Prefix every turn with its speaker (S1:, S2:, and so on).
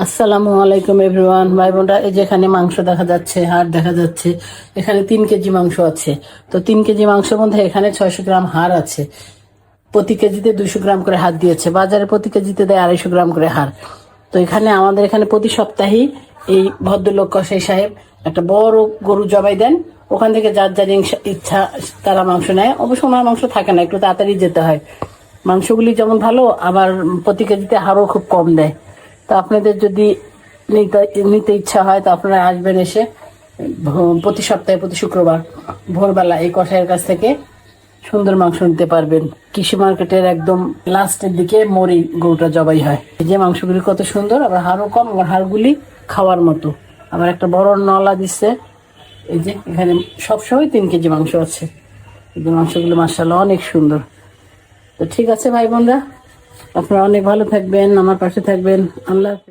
S1: আসসালামু আলাইকুম এভরিওয়ান, ভাই বোনরা। এই যেখানে মাংস দেখা যাচ্ছে, হাড় দেখা যাচ্ছে। এখানে 3 কেজি মাংস আছে। তো 3 কেজি মাংসের মধ্যে এখানে 600 গ্রাম হাড় আছে। প্রতি কেজিতে 200 গ্রাম করে হাড় দিয়েছে। বাজারে প্রতি কেজিতে দেয় 250 গ্রাম করে হাড়। তো এখানে আমাদের এখানে প্রতি সপ্তাহেই এই ভদ্রলোক কসাই সাহেব একটা বড় গরু জবাই দেন। ওখান থেকে যার যার ইচ্ছা তারা মাংস নেয়। অবশ্য ওনার মাংস থাকে না, একটু তাড়াতাড়ি যেতে হয়। মাংসগুলি যেমন ভালো, আবার প্রতি কেজিতে হাড়ও খুব কম দেয়। তো আপনাদের যদি নিতে নিতে ইচ্ছা হয় তো আপনারা আসবেন, এসে প্রতি সপ্তাহে প্রতি শুক্রবার ভোরবেলা এই কসাইয়ের কাছ থেকে সুন্দর মাংস নিতে পারবেন। কৃষি মার্কেটের একদম লাস্টের দিকে মরি গরুটা জবাই হয়। এই যে মাংসগুলি কত সুন্দর, আবার হাড়ও কম, আবার হাড়গুলি খাওয়ার মতো। আবার একটা বড় নলা দিচ্ছে। এই যে এখানে সবসময় 3 কেজি মাংস আছে। এই যে মাংসগুলো মাশাআল্লাহ অনেক সুন্দর। তো ঠিক আছে ভাই বোনরা, আপনারা অনেক ভালো থাকবেন, আমার পাশে থাকবেন। আল্লাহ হাফেজ।